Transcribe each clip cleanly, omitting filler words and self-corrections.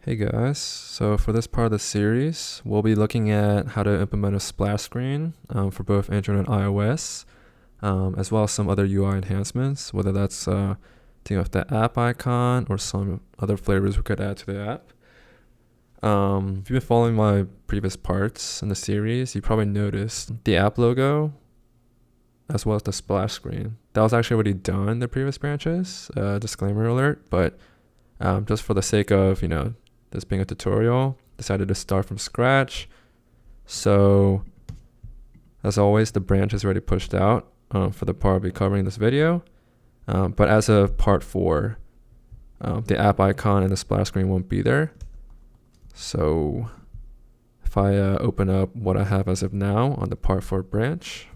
Hey guys, so for this part of the series, we'll be looking at how to implement a splash screen for both Android and iOS, as well as some other UI enhancements, whether that's with the app icon or some other flavors we could add to the app. If you've been following my previous parts in the series, you probably noticed the app logo as well as the splash screen. That was actually already done in the previous branches, disclaimer alert, but just for the sake of, this being a tutorial, decided to start from scratch. So as always, the branch is already pushed out for the part I'll be covering in this video. But as of part 4, the app icon and the splash screen won't be there. So if I open up what I have as of now on the part 4 branch,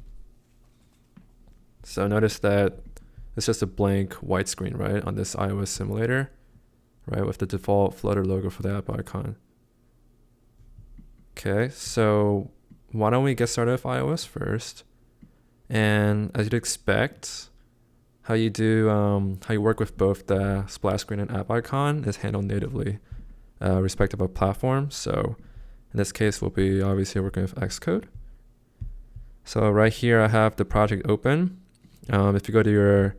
so notice that it's just a blank white screen, right, on this iOS simulator, right, with the default Flutter logo for the app icon. Okay, so why don't we get started with iOS first? And as you'd expect, how you work with both the splash screen and app icon is handled natively, respective of platform. So in this case, we'll be obviously working with Xcode. So right here, I have the project open. If you go to your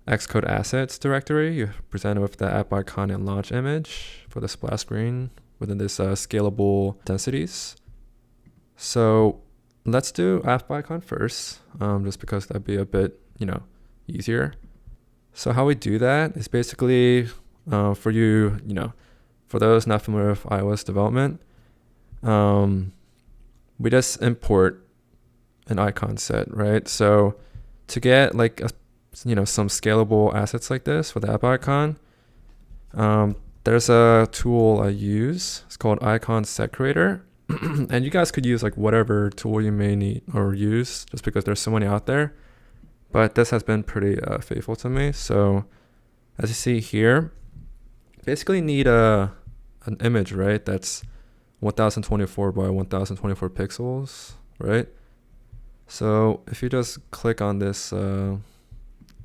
Xcode assets directory, you're presented with the app icon and launch image for the splash screen within this scalable densities. So let's do app icon first, just because that'd be a bit, easier. So how we do that is basically for for those not familiar with iOS development, we just import an icon set, right? So to get like some scalable assets like this for the app icon, there's a tool I use. It's called Icon Set Creator. And you guys could use like whatever tool you may need or use, just because there's so many out there. But this has been pretty faithful to me. So as you see here, basically need an image, right? That's 1024 by 1024 pixels, right? So if you just click on this,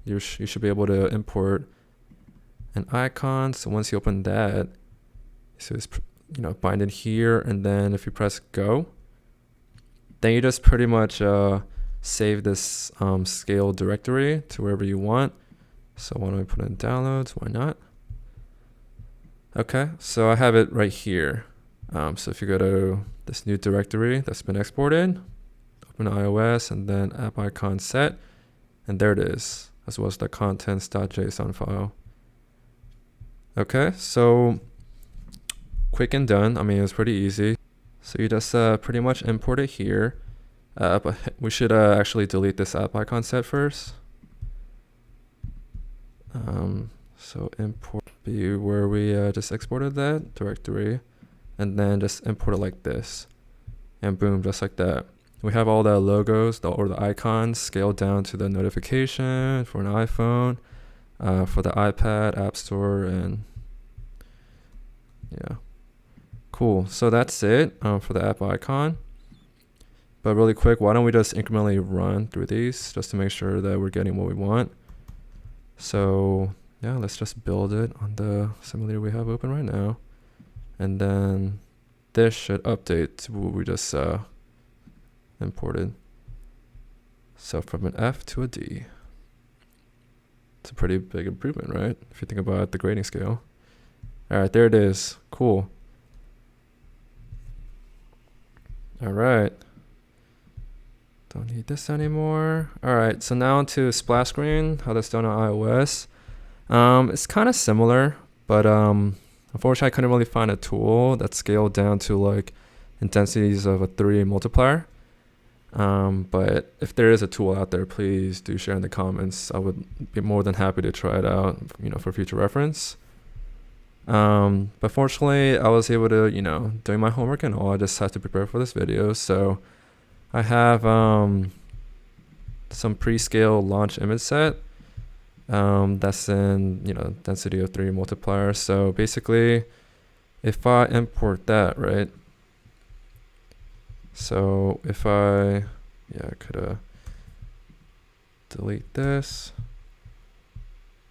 you should be able to import an icon. So once you open that, so it's bind it here, and then if you press go, then you just pretty much save this scale directory to wherever you want. So why don't we put in downloads? Why not? Okay, so I have it right here. So if you go to this new directory that's been exported, open iOS and then app icon set, and there it is, as well as the contents.json file. Okay, so quick and done. I mean, it's pretty easy. So you just pretty much import it here. But we should actually delete this app icon set first. So import be where we just exported that directory, and then just import it like this, and boom, just like that. We have all the logos or the icons scaled down to the notification for an iPhone, for the iPad, App Store, and yeah. Cool, so that's it for the app icon. But really quick, why don't we just incrementally run through these just to make sure that we're getting what we want. So yeah, let's just build it on the simulator we have open right now. And then this should update to what we just imported. So from an F to a D. It's a pretty big improvement, right? If you think about the grading scale. All right, there it is. Cool. All right. Don't need this anymore. All right, so now to splash screen, how that's done on iOS. It's kind of similar, but unfortunately I couldn't really find a tool that scaled down to like intensities of a 3 multiplier. But if there is a tool out there, please do share in the comments. I would be more than happy to try it out, for future reference. But fortunately, I was able to, doing my homework and all, I just had to prepare for this video. So I have some pre-scale launch image set that's in, density of 3 multiplier. So basically, if I import that, right? So if I could delete this.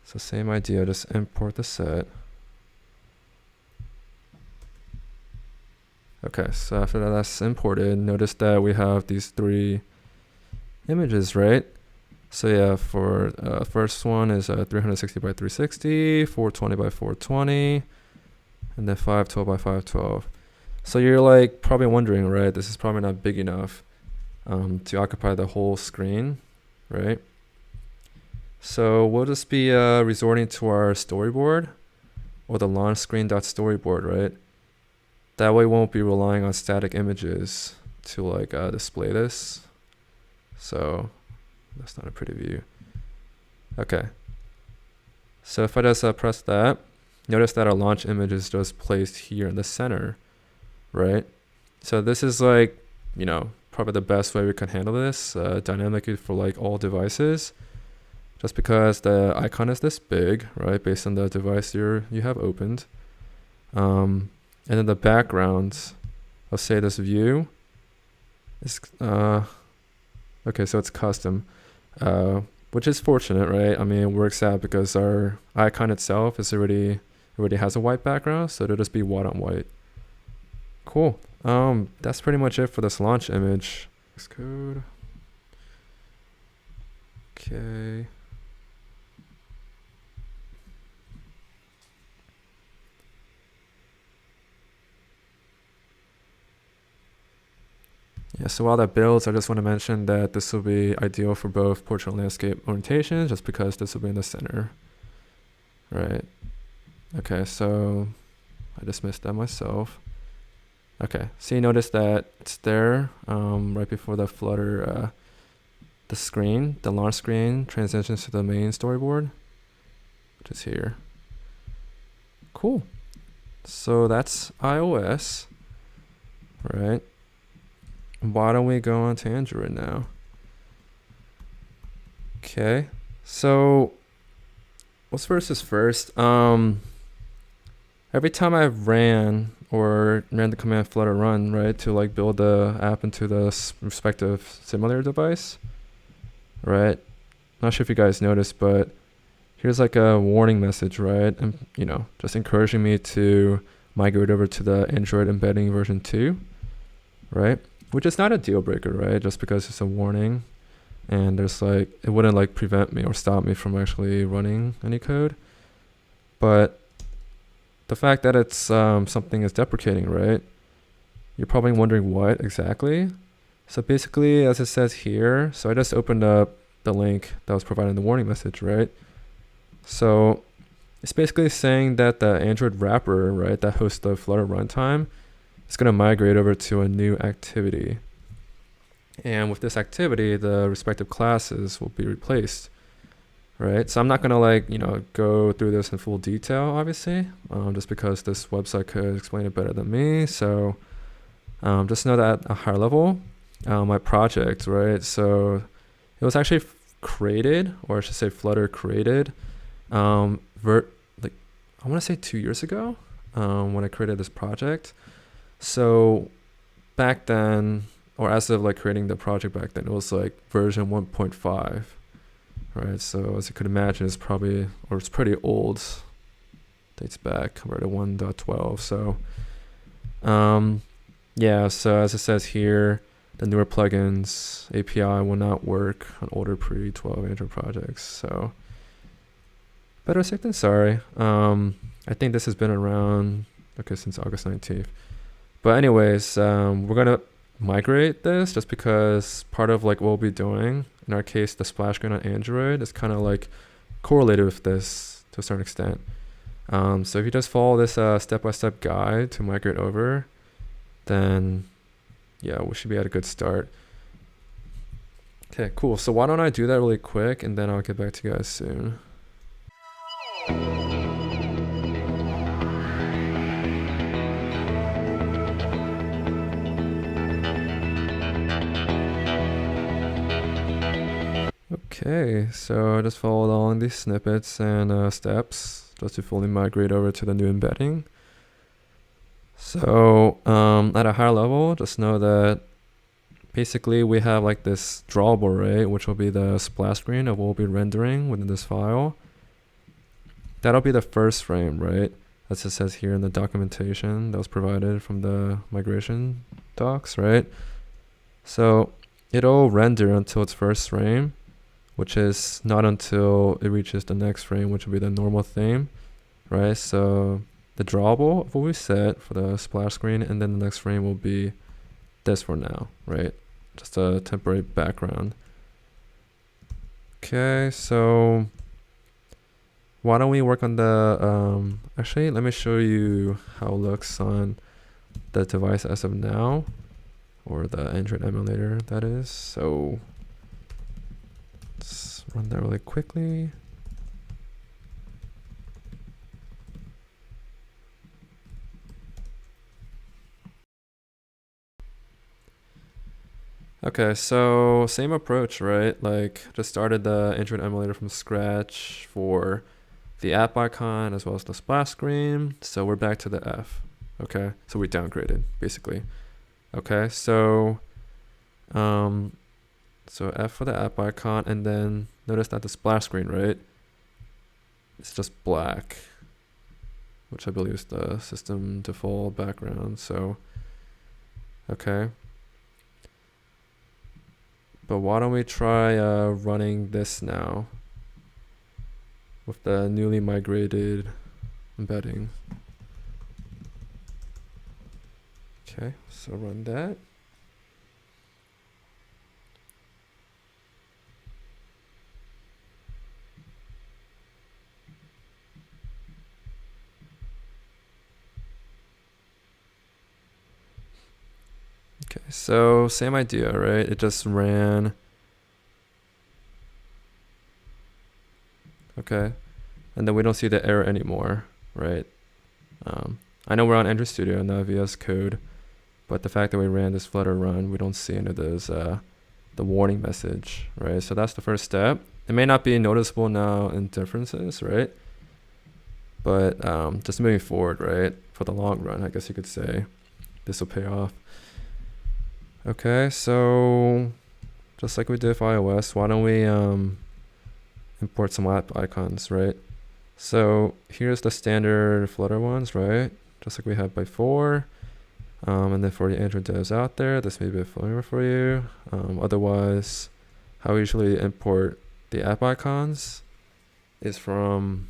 So same idea, just import the set. Okay, so after that's imported, notice that we have these 3 images, right? So yeah, for first one is 360 by 360, 420 by 420, and then 512 by 512. So you're like probably wondering, right? This is probably not big enough to occupy the whole screen, right? So we'll just be resorting to our storyboard or the launch screen.storyboard, right? That way we won't be relying on static images to like display this. So that's not a pretty view. Okay. So if I just press that, notice that our launch image is just placed here in the center, right? So this is like, you know, probably the best way we can handle this dynamically for like all devices, just because the icon is this big, right? Based on the device you have opened. And then the background of say this view is, okay, so it's custom, which is fortunate, right? I mean, it works out because our icon itself is already has a white background, so it'll just be white on white. Cool. That's pretty much it for this launch image. Xcode. Okay. Yeah, so while that builds, I just want to mention that this will be ideal for both portrait and landscape orientations, just because this will be in the center, right? Okay, so I just missed that myself. Okay, so you notice that it's there right before the Flutter, the screen, the launch screen transitions to the main storyboard, which is here. Cool. So that's iOS, right? Why don't we go on to Android now? Okay, so what's first is first. Every time I ran the command flutter run, right, to like build the app into the respective simulator device, right? Not sure if you guys noticed, but here's like a warning message, right? And you know, just encouraging me to migrate over to the Android embedding version 2, right? Which is not a deal breaker, right? Just because it's a warning, and there's like, it wouldn't like prevent me or stop me from actually running any code. But the fact that it's something is deprecating, right? You're probably wondering what exactly. So basically, as it says here, so I just opened up the link that was provided in the warning message, right? So it's basically saying that the Android wrapper, right, that hosts the Flutter runtime, is going to migrate over to a new activity. And with this activity, the respective classes will be replaced, right? So I'm not going to like, you know, go through this in full detail, obviously, just because this website could explain it better than me. So just know that at a higher level, my project, right? So it was actually created, or I should say Flutter created, like I want to say 2 years ago when I created this project. So back then, or as of like creating the project back then, it was like version 1.5, right? So as you could imagine, it's probably, or it's pretty old, dates back compared to 1.12. So yeah, so as it says here, the newer plugins API will not work on older pre-12 Android projects. So better safe than sorry. I think this has been around, okay, since August 19th. But anyways, we're going to migrate this just because part of like what we'll be doing, in our case, the splash screen on Android is kind of like correlated with this to a certain extent. So if you just follow this step-by-step guide to migrate over, then yeah, we should be at a good start. Okay, cool. So why don't I do that really quick, and then I'll get back to you guys soon. Okay, so I just followed along these snippets and steps just to fully migrate over to the new embedding. So at a higher level, just know that basically we have like this drawable array, which will be the splash screen that we'll be rendering within this file. That'll be the first frame, right? as it says here in the documentation that was provided from the migration docs, right? So it'll render until its first frame, which is not until it reaches the next frame, which will be the normal theme, right? So the drawable of what we set for the splash screen, and then the next frame will be this for now, right? Just a temporary background. Okay, so why don't we work on the, actually, let me show you how it looks on the device as of now, or the Android emulator, that is. So let's run that really quickly. Okay, so same approach, right? Like just started the Android emulator from scratch for the app icon as well as the splash screen. So we're back to the F. Okay, so we downgraded basically. Okay, so F for the app icon, and then notice that the splash screen, right? It's just black, which I believe is the system default background. So, okay. But why don't we try running this now with the newly migrated embedding. Okay, so run that. Okay, so same idea, right? It just ran. Okay, and then we don't see the error anymore, right? I know we're on Android Studio, not VS Code, but the fact that we ran this Flutter run, we don't see any of those, the warning message, right? So that's the first step. It may not be noticeable now in differences, right? But just moving forward, right? For the long run, I guess you could say, this will pay off. Okay, so just like we did for iOS, why don't we import some app icons, right? So here's the standard Flutter ones, right? Just like we had before. And then for the Android devs out there, this may be a familiar for you. Otherwise, how we usually import the app icons is from,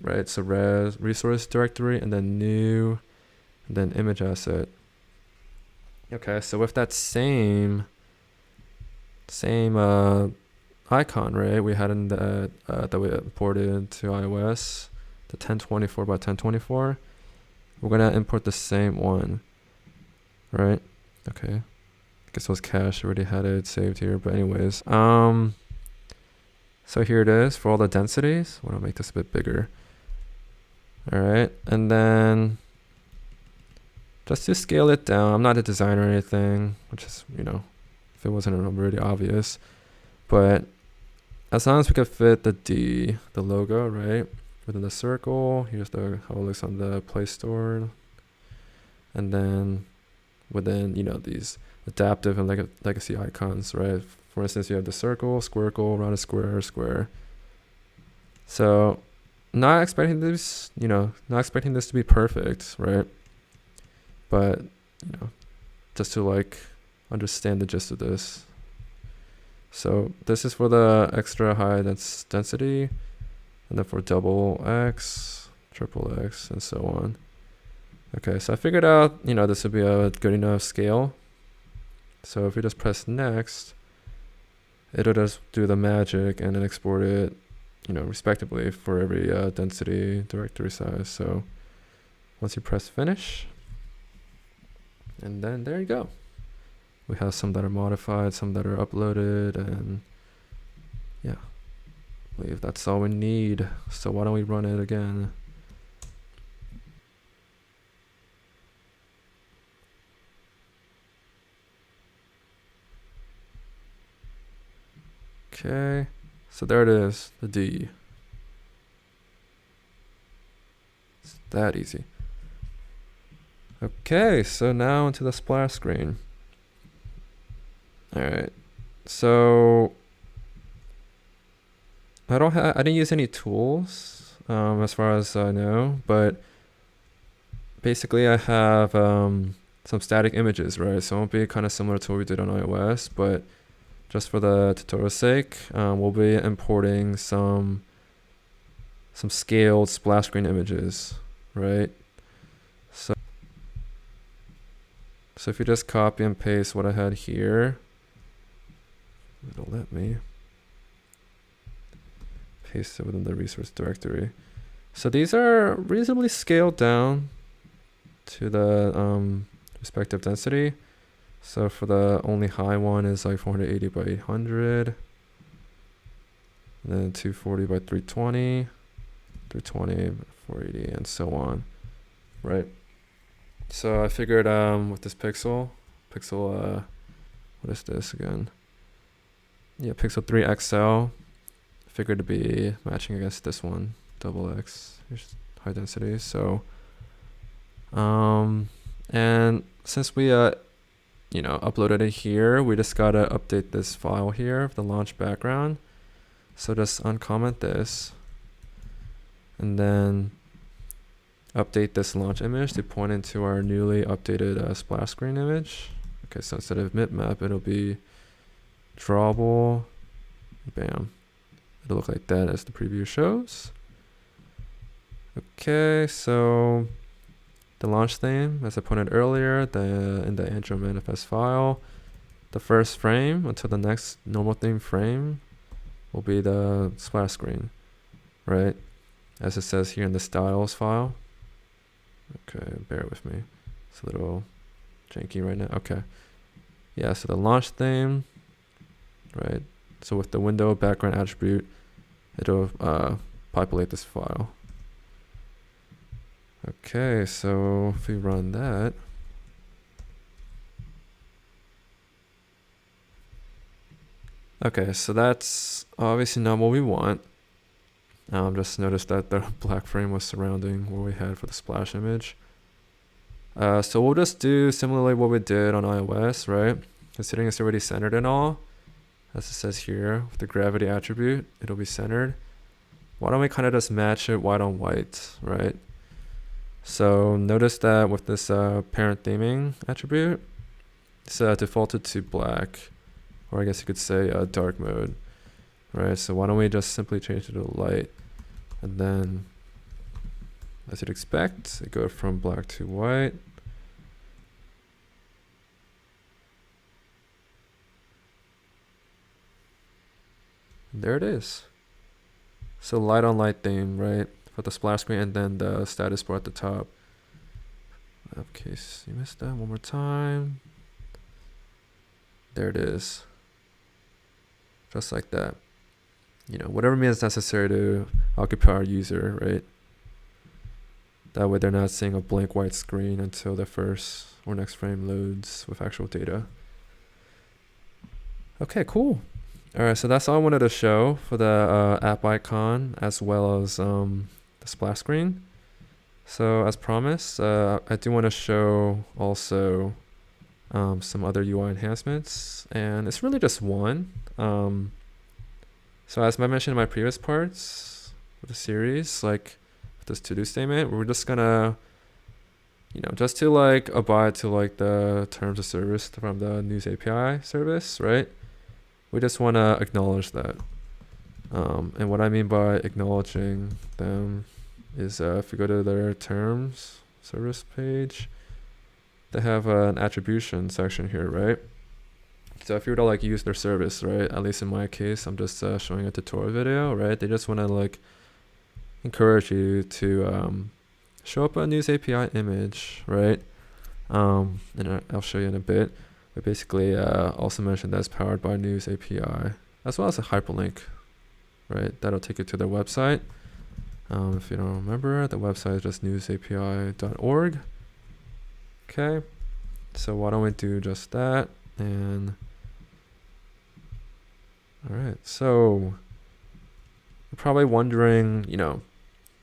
right, so resource directory, and then new, and then image asset. Okay, so with that same icon, right, we had in that that we imported to iOS, the 1024 by 1024. We're gonna import the same one, right? Okay, I guess it was cached. Already had it saved here, but anyways, so here it is for all the densities. I want to make this a bit bigger. All right, and then just to scale it down, I'm not a designer or anything, which is, you know, if it wasn't already obvious, but as long as we could fit the D, the logo, right, within the circle, here's the how it looks on the Play Store, and then within, you know, these adaptive and legacy icons, right? For instance, you have the circle, squircle, rounded square, square. So not expecting this, you know, not expecting this to be perfect, right? But, you know, just to like understand the gist of this. So this is for the extra high density, and then for double X, triple X, and so on. Okay, so I figured out, you know, this would be a good enough scale. So if we just press next, it'll just do the magic and then export it, you know, respectively for every density directory size. So once you press finish, and then there you go. We have some that are modified, some that are uploaded, and yeah, I believe that's all we need. So why don't we run it again? Okay, so there it is, the D. It's that easy. Okay, so now into the splash screen. All right, so I didn't use any tools as far as I know, but basically I have some static images, right? So it won't be kind of similar to what we did on iOS, but just for the tutorial's sake, we'll be importing some scaled splash screen images, right? So if you just copy and paste what I had here, it'll let me paste it within the resource directory. So these are reasonably scaled down to the respective density. So for the only high one is like 480 by 800, and then 240 by 320, 320, 480, and so on, right? So I figured with this pixel, what is this again? Yeah, Pixel 3 XL, figured to be matching against this one, double X, here's high density. So, and since we, uploaded it here, we just gotta update this file here, the launch background. So just uncomment this, and then update this launch image to point into our newly updated splash screen image. Okay, so instead of bitmap, it'll be drawable. Bam. It'll look like that as the preview shows. Okay, so the launch theme, as I pointed earlier, in the Android manifest file, the first frame until the next normal theme frame will be the splash screen, right? As it says here in the styles file. Okay, bear with me. It's a little janky right now. Okay. Yeah, so the launch theme, right? So with the window background attribute, it'll populate this file. Okay, so if we run that, okay, so that's obviously not what we want. Just noticed that the black frame was surrounding what we had for the splash image. So we'll just do similarly what we did on iOS, right? Considering it's already centered and all, as it says here, with the gravity attribute, it'll be centered. Why don't we kind of just match it white on white, right? So notice that with this parent theming attribute, it's defaulted to black, or I guess you could say dark mode, right? So why don't we just simply change it to light, and then as you'd expect, it goes from black to white. And there it is. So light on light theme, right? For the splash screen, and then the status bar at the top. In case you missed that, one more time. There it is. Just like that. Whatever means necessary to occupy our user, right? That way they're not seeing a blank white screen until the first or next frame loads with actual data. Okay, cool. All right, so that's all I wanted to show for the app icon as well as the splash screen. So as promised, I do want to show also some other UI enhancements, and it's really just one. So as I mentioned in my previous parts of the series, like with this to-do statement, we're just gonna, just to abide to the terms of service from the news API service, right? We just want to acknowledge that. And what I mean by acknowledging them is if you go to their terms service page, they have an attribution section here, right? So if you were to use their service, right? At least in my case, I'm just showing a tutorial video, right? They just want to encourage you to show up a news API image, right? And I'll show you in a bit. But basically also mentioned that's powered by news API, as well as a hyperlink, right? That'll take you to their website. If you don't remember, the website is just newsapi.org. Okay, so why don't we do just that? And all right, so you're probably wondering,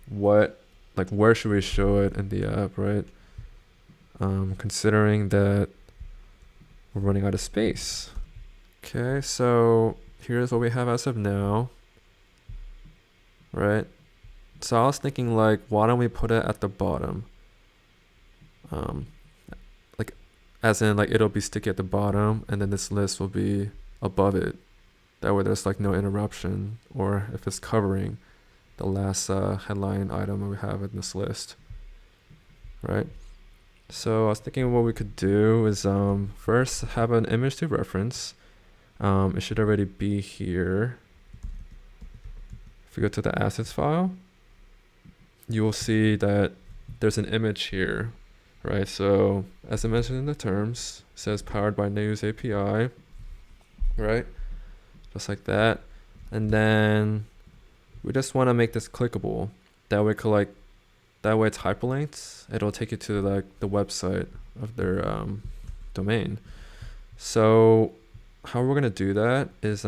where should we show it in the app, right? Considering that we're running out of space. Okay, so here's what we have as of now, right? So I was thinking like, why don't we put it at the bottom? Like, as in like it'll be sticky at the bottom, and then this list will be above it. That way there's like no interruption, or if it's covering the last headline item we have in this list, right? So I was thinking what we could do is first have an image to reference. It should already be here. If we go to the assets file, you will see that there's an image here, right? So as I mentioned in the terms, it says powered by News API, right? Just like that. And then we just want to make this clickable. That way, it's hyperlinked. It'll take you to like the website of their domain. So how we're gonna do that is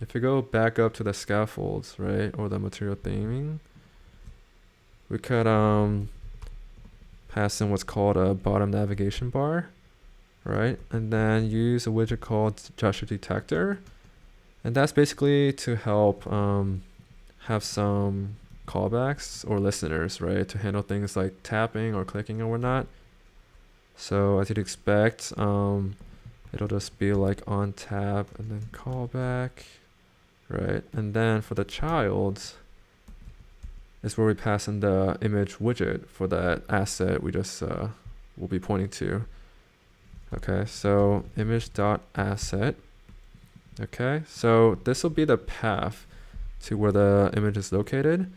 if we go back up to the scaffolds, right, or the material theming, we could pass in what's called a bottom navigation bar, right, and then use a widget called gesture detector, and that's basically to help have some callbacks or listeners, right, to handle things like tapping or clicking and whatnot. So as you'd expect, it'll just be like on tap and then callback, right? And then for the child is where we pass in the image widget for that asset we just will be pointing to. Okay, so image.asset. Okay, so this will be the path to where the image is located.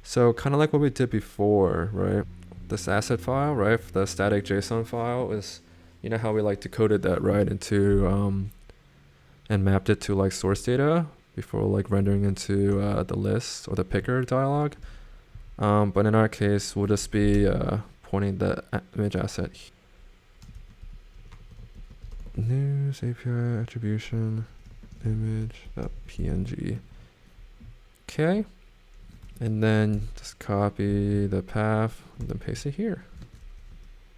So kind of like what we did before, right? This asset file, right, the static JSON file is, you know how we like decoded that, right, into and mapped it to like source data before like rendering into the list or the picker dialog. But in our case, we'll just be pointing the image asset. News API attribution image.png. Okay. And then just copy the path and then paste it here.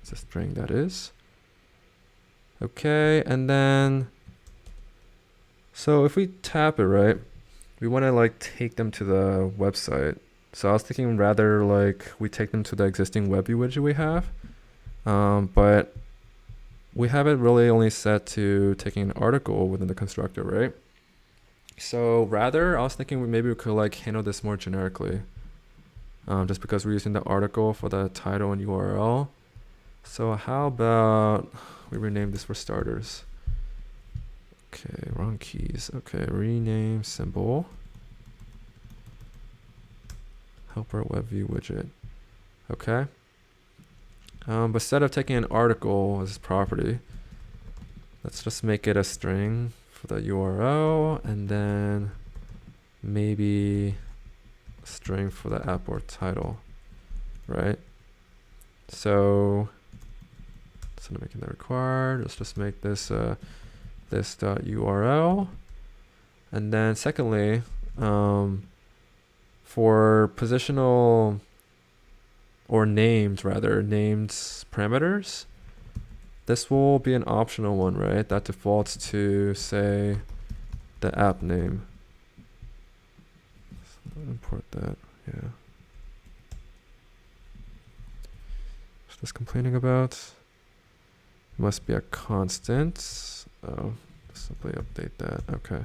It's a string that is. Okay, and then, so if we tap it, right, we want to like take them to the website. So I was thinking rather like we take them to the existing web view widget we have, but we have it really only set to taking an article within the constructor, right? So rather, I was thinking maybe we could like handle this more generically, just because we're using the article for the title and URL. So how about we rename this for starters? Okay, wrong keys. Okay, rename symbol. Helper web view widget. Okay. But instead of taking an article as property, let's just make it a string for the URL, and then maybe a string for the app or title, right? So instead of making that required, let's just make this this .url, and then secondly, for positional or named parameters, this will be an optional one, right? That defaults to, say, the app name. So import that, yeah. What's this complaining about? It must be a constant. Oh, simply update that, okay.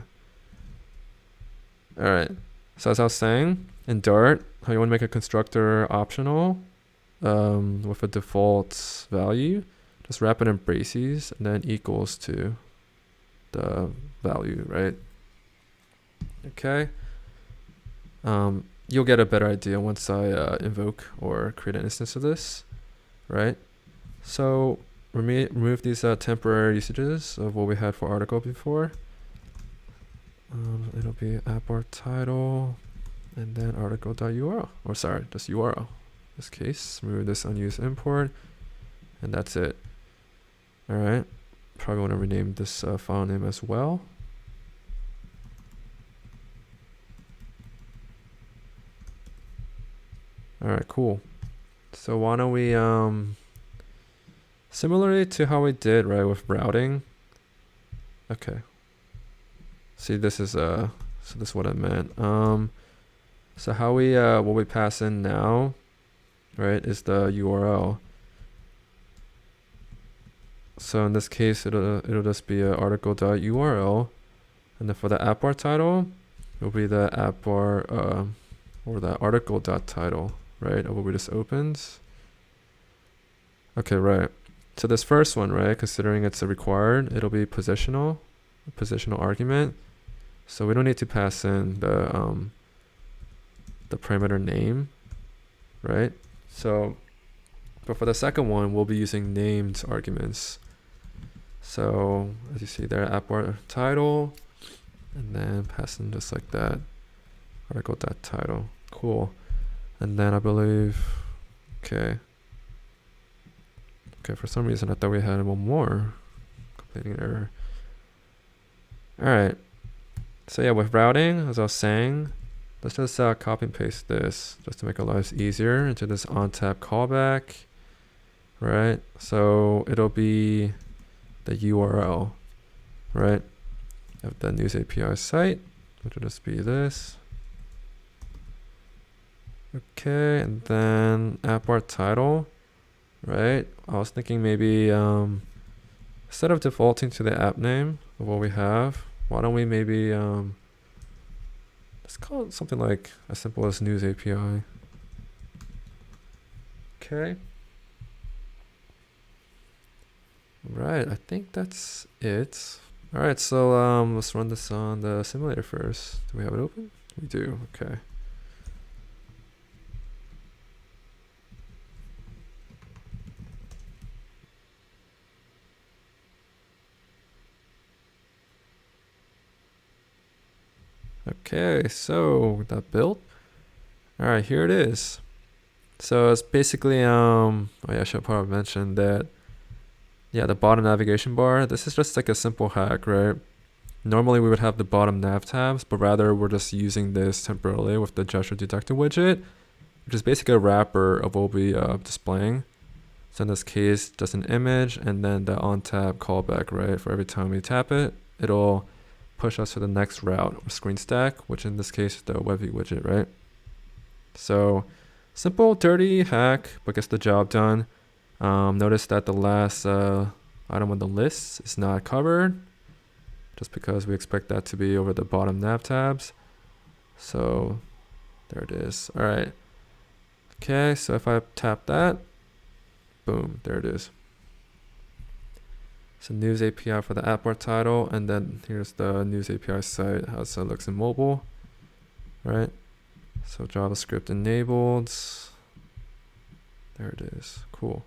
All right, so as I was saying, in Dart, how you want to make a constructor optional with a default value, just wrap it in braces and then equals to the value, right? Okay. You'll get a better idea once I invoke or create an instance of this, right? So remove these temporary usages of what we had for article before. It'll be app or title and then article.url, or sorry, just URL. In this case, remove this unused import, and that's it. All right, probably want to rename this file name as well. All right, cool. So why don't we, similarly to how we did, right, with routing. Okay. See, this is so this is what I meant. So how what we pass in now, right, is the URL. So in this case, it'll just be a article.url, and then for the app bar title, it'll be the app bar or the article.title, right, of what we just opened. Okay, right. So this first one, right, considering it's a required, it'll be positional argument. So we don't need to pass in the parameter name, right? So, but for the second one, we'll be using named arguments. So as you see there, app bar title, and then pass in just like that, article.title. Cool. And then I believe, okay, for some reason I thought we had one more. Completing an error. All right. So yeah, with routing, as I was saying, let's just copy and paste this just to make our lives easier into this on-tap callback, right? So it'll be the URL, right, of the news API site, which will just be this. Okay, and then app bar title, right? I was thinking maybe instead of defaulting to the app name of what we have, why don't we maybe let's call it something like as simple as news API. Okay. Right, I think that's it. All right, so let's run this on the simulator first. Do we have it open? We do, okay. Okay, so that built. All right, here it is. So it's basically, oh yeah, I should probably mention that, yeah, the bottom navigation bar, this is just like a simple hack, right? Normally we would have the bottom nav tabs, but rather we're just using this temporarily with the gesture detector widget, which is basically a wrapper of what we'll be displaying. So in this case, just an image and then the on tab callback, right? For every time we tap it, it'll push us to the next route or screen stack, which in this case is the web view widget, right? So simple, dirty hack, but gets the job done. Notice that the last item on the list is not covered, just because we expect that to be over the bottom nav tabs. So there it is. All right. Okay, so if I tap that, boom, there it is. So news API for the app bar title, and then here's the news API site, how it looks in mobile, right? So JavaScript enabled. There it is. Cool.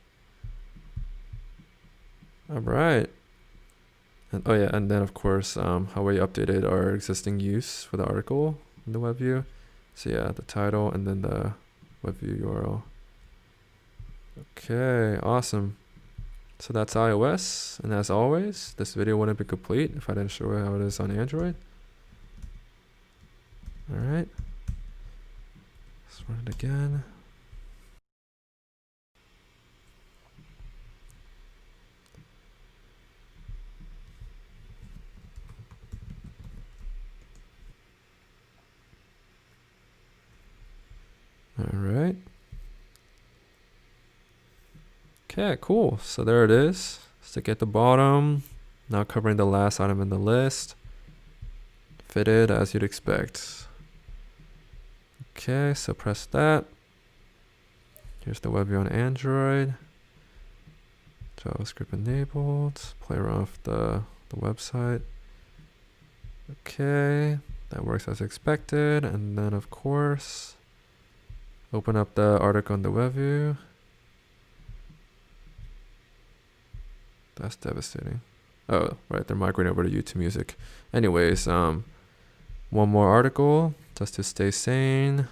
All right. And oh yeah, and then of course, how we updated our existing use for the article in the web view. So yeah, the title and then the web view URL. Okay, awesome. So that's iOS, and as always, this video wouldn't be complete if I didn't show you how it is on Android. All right, let's run it again. All right. Okay, cool. So there it is. Stick at the bottom. Now covering the last item in the list. Fitted as you'd expect. Okay, so press that. Here's the web view on Android. JavaScript enabled. Play around with the website. Okay, that works as expected. And then of course, open up the article on the web view. That's devastating. Oh, right, they're migrating over to YouTube Music. Anyways, one more article just to stay sane.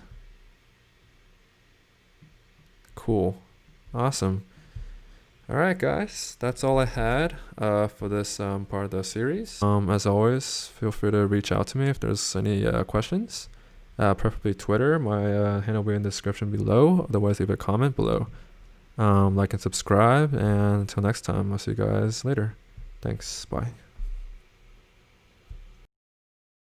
Cool. Awesome. All right, guys, that's all I had for this part of the series. As always, feel free to reach out to me if there's any questions. Preferably Twitter. My handle will be in the description below. Otherwise, leave a comment below. Like and subscribe, and until next time, I'll see you guys later. Thanks. Bye.